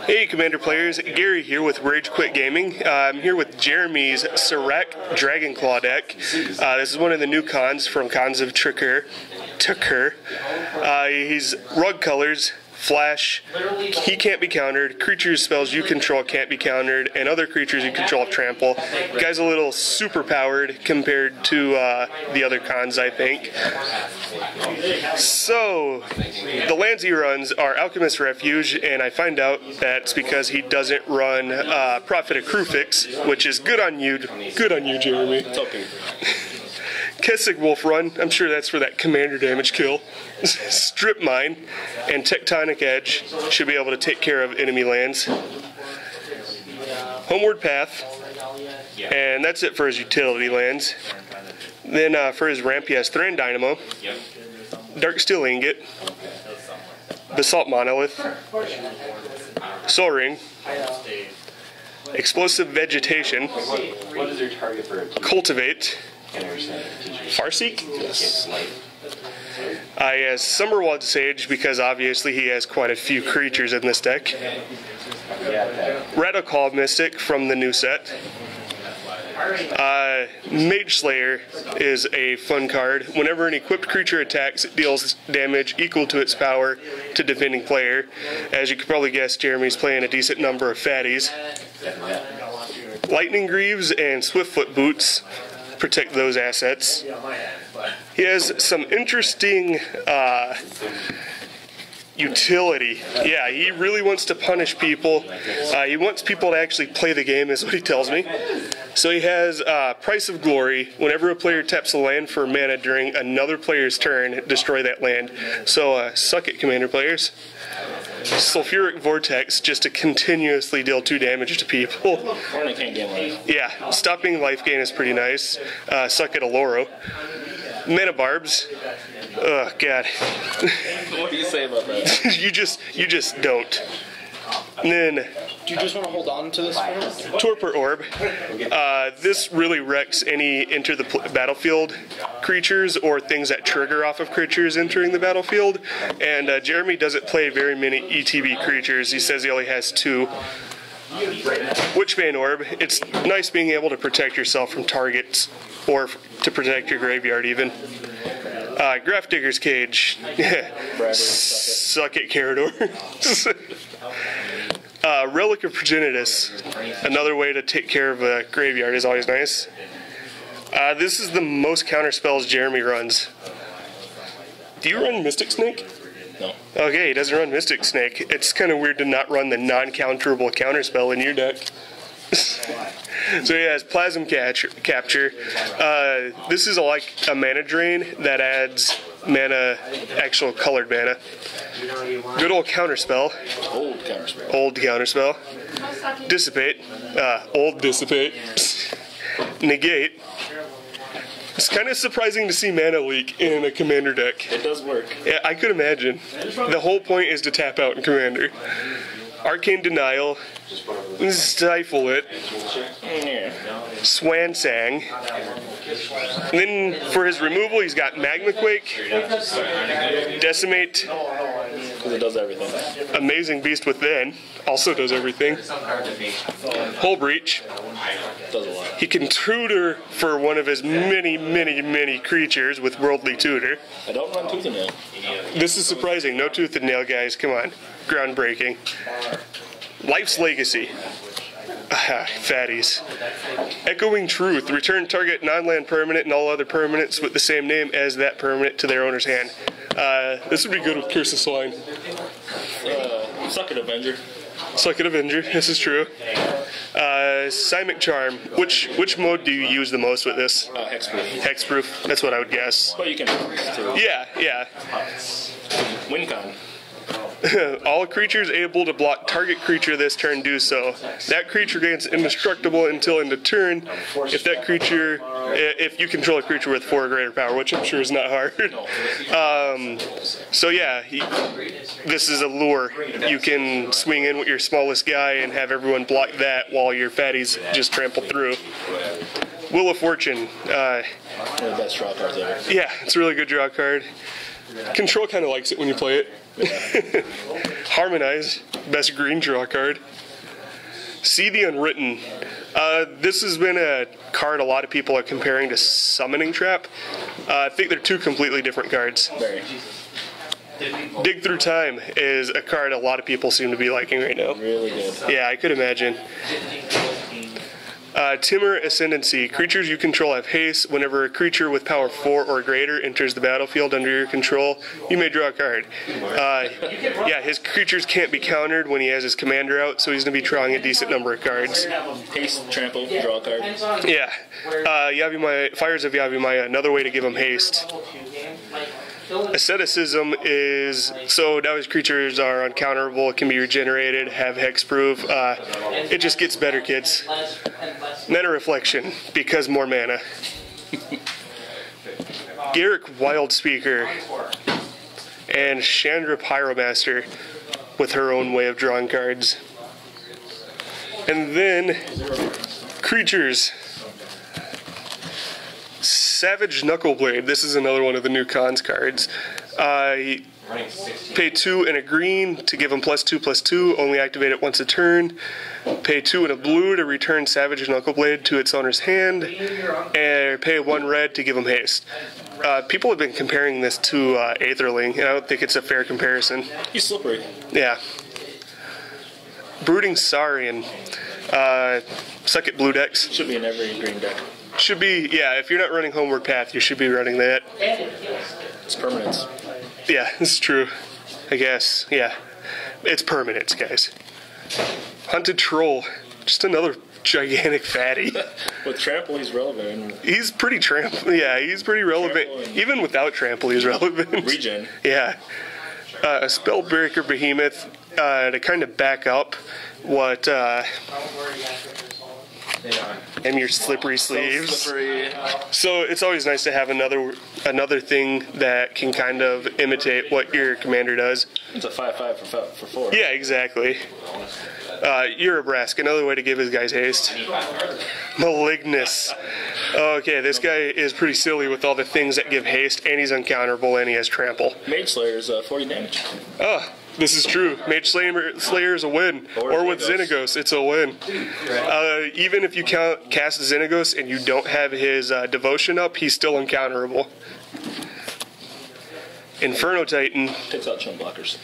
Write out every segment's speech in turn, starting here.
Hey Commander players, Gary here with Rage Quit Gaming. I'm here with Jeremy's Surrak Dragonclaw deck. This is one of the new cons from Cons of Tucker. He's Rug Colors, Flash, he can't be countered, creatures spells you control can't be countered, and other creatures you control trample. The guy's a little super powered compared to the other cons, I think. So, the lands he runs are Alchemist Refuge, and I find out that's because he doesn't run Prophet of Krufix, which is good on you. Good on you, Jeremy. It's okay. Kessig Wolf Run, I'm sure that's for that commander damage kill. Strip Mine and Tectonic Edge should be able to take care of enemy lands. Homeward Path, and that's it for his utility lands. Then for his ramp he has Thran Dynamo, Darksteel Ingot, Basalt Monolith, Soul Ring, Explosive Vegetation, Cultivate, Farseek? Yes. He has Summerwald Sage because obviously he has quite a few creatures in this deck. Radical Mystic from the new set. Mage Slayer is a fun card. Whenever an equipped creature attacks, it deals damage equal to its power to defending player. As you can probably guess, Jeremy's playing a decent number of fatties. Lightning Greaves and Swiftfoot Boots protect those assets. He has some interesting utility. Yeah, he really wants to punish people. He wants people to actually play the game, is what he tells me. So he has Price of Glory. Whenever a player taps a land for mana during another player's turn, destroy that land. So suck it, Commander players. Sulfuric Vortex, just to continuously deal 2 damage to people. Yeah, stopping life gain is pretty nice. Suck it, Aloro. Mana Barbs. Oh god. What do you say about that? you just don't. And then do you just want to hold on to this one? Torpor Orb. This really wrecks any enter the battlefield creatures or things that trigger off of creatures entering the battlefield. And Jeremy doesn't play very many ETB creatures. He says he only has 2. Witchbane Orb. It's nice being able to protect yourself from targets or to protect your graveyard even. Grafdigger's Cage. Suck it, Carador. Relic of Progenitus. Another way to take care of a graveyard is always nice. This is the most counter spells Jeremy runs. Do you run Mystic Snake? No. Okay, he doesn't run Mystic Snake. It's kind of weird to not run the non-counterable counterspell in your deck. So he has Plasm Capture. This is like a mana drain that adds mana, actual colored mana. Good old counterspell. Old counterspell. Old counterspell. Dissipate. Old Dissipate. Negate. It's kind of surprising to see mana leak in a commander deck. It does work. Yeah, I could imagine. The whole point is to tap out in commander. Arcane Denial. Stifle It. Swansang. And then for his removal, he's got Magma Quake, Decimate. Because it does everything. Amazing Beast Within. Also does everything. Hull Breach. Does a lot. He can tutor for one of his many creatures with Worldly Tutor. I don't run Tooth and Nail. This is surprising. No Tooth and Nail, guys. Come on. Groundbreaking. Life's Legacy. Fatties. Echoing Truth. Return target non-land permanent and all other permanents with the same name as that permanent to their owner's hand. This would be good with Curse of Swine. Suck it, Avenger. Suck it, Avenger. This is true. Simic Charm. Which mode do you use the most with this? Hexproof. Hexproof. That's what I would guess. But you can too. Yeah. Wincon. All creatures able to block target creature this turn do so. That creature gains indestructible until end of turn. If you control a creature with 4 or greater power, which I'm sure is not hard. So yeah, this is a lure. You can swing in with your smallest guy and have everyone block that while your fatties just trample through. Wheel of Fortune. One of the best draw cards ever. Yeah, it's a really good draw card. Control kind of likes it when you play it. Harmonize, best green draw card. See the Unwritten. This has been a card a lot of people are comparing to Summoning Trap. I think they're two completely different cards. Very. Dig Through Time is a card a lot of people seem to be liking right now. Really good. Yeah, I could imagine. Timur Ascendancy. Creatures you control have haste. Whenever a creature with power 4 or greater enters the battlefield under your control, you may draw a card. Yeah, his creatures can't be countered when he has his commander out, so he's going to be drawing a decent number of cards. Haste, trample, draw a card. Yeah. Fires of Yavimaya, another way to give him haste. Asceticism is, so now his creatures are uncounterable, can be regenerated, have hexproof. It just gets better, kids. Mana Reflection, because more mana. Garrick Wildspeaker and Chandra Pyromaster with her own way of drawing cards. And then creatures. Savage Knuckleblade. This is another one of the new cons cards. Pay 2 and a green to give him +2/+2. Only activate it once a turn. Pay 2 and a blue to return Savage Knuckleblade to its owner's hand. And pay 1 red to give him haste. People have been comparing this to Aetherling, and I don't think it's a fair comparison. He's slippery. Yeah. Brooding Saurian. Suck at blue decks. Should be in every green deck. Should be, yeah, if you're not running Homeward Path, you should be running that. It's permanence. Yeah, this is true. I guess, yeah. It's permanence, guys. Hunted Troll. Just another gigantic fatty. With trample, he's relevant. He's pretty yeah, he's pretty relevant. Even without trample, he's relevant. Regen. Yeah. A Spellbreaker Behemoth to kind of back up what... and your slippery sleeves. So it's always nice to have another thing that can kind of imitate what your commander does. It's a 5/5 for 4. Yeah, exactly. Urabrask, another way to give his guys haste. Malignus. Okay, this guy is pretty silly with all the things that give haste, and he's uncounterable, and he has trample. Mage Slayer is 40 damage. Oh, this is true. Mage Slayer is a win. Or with Xenagos, it's a win. Even if you cast Xenagos and you don't have his devotion up, he's still uncounterable. Inferno Titan Takes out chump blockers.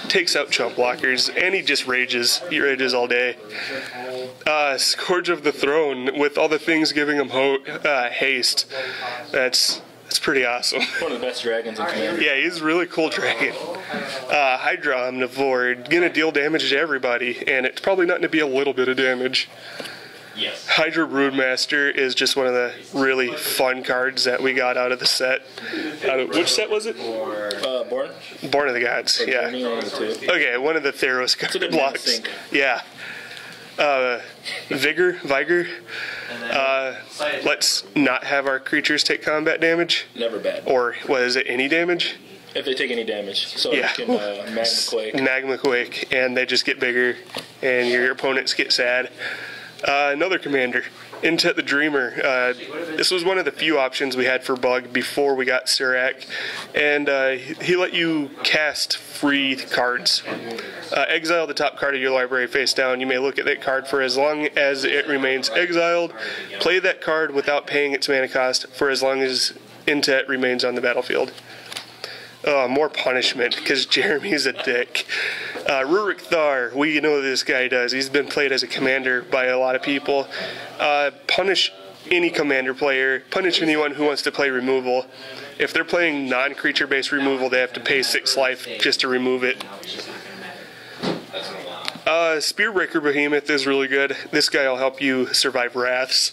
Takes out chump blockers, and he just rages. He rages all day. Scourge of the Throne, with all the things giving him haste. That's pretty awesome. One of the best dragons in Commander. Yeah, he's a really cool dragon. Hydra Omnivore, gonna deal damage to everybody, and it's probably not gonna be a little bit of damage. Yes. Hydra Broodmaster is just one of the really fun cards that we got out of the set. Which set was it? Born? Born of the Gods, yeah. Okay, one of the Theros card blocks. Yeah. Vigor. Let's not have our creatures take combat damage. Never bad. Or was it any damage? If they take any damage. So yeah. You can Magma Quake. Magma Quake, and they just get bigger, and your opponents get sad. Another commander, Intet the Dreamer. This was one of the few options we had for Bug before we got Surrak, and he let you cast free cards. Exile the top card of your library face down. You may look at that card for as long as it remains exiled. Play that card without paying its mana cost for as long as Intet remains on the battlefield. More punishment, because Jeremy's a dick. Rurik Thar, we know what this guy does. He's been played as a commander by a lot of people. Punish any commander player. Punish anyone who wants to play removal. If they're playing non-creature based removal, they have to pay 6 life just to remove it. Spearbreaker Behemoth is really good. This guy will help you survive wraths.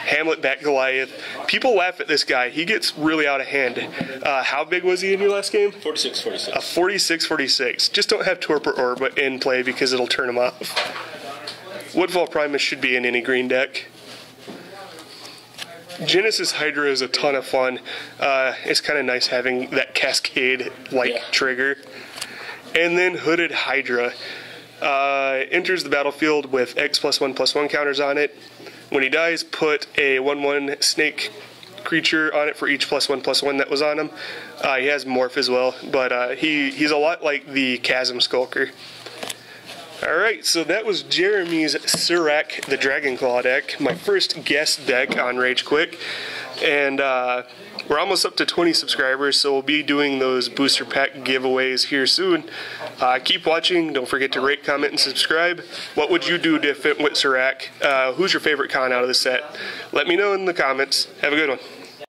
Hamlet Bat Goliath. People laugh at this guy. He gets really out of hand. How big was he in your last game? 46. 46. Just don't have Torpor Orb in play because it'll turn him off. Woodfall Primus should be in any green deck. Genesis Hydra is a ton of fun. It's kind of nice having that Cascade-like trigger. And then Hooded Hydra. Enters the battlefield with X+1/+1 counters on it. When he dies, put a 1/1 snake creature on it for each +1/+1 that was on him. He has Morph as well, but he's a lot like the Chasm Skulker. Alright, so that was Jeremy's Surrak the Dragonclaw deck, my first guest deck on Rage Quick, and we're almost up to 20 subscribers, so we'll be doing those booster pack giveaways here soon. Keep watching, don't forget to rate, comment, and subscribe. What would you do if it went Surrak? Who's your favorite con out of the set? Let me know in the comments. Have a good one.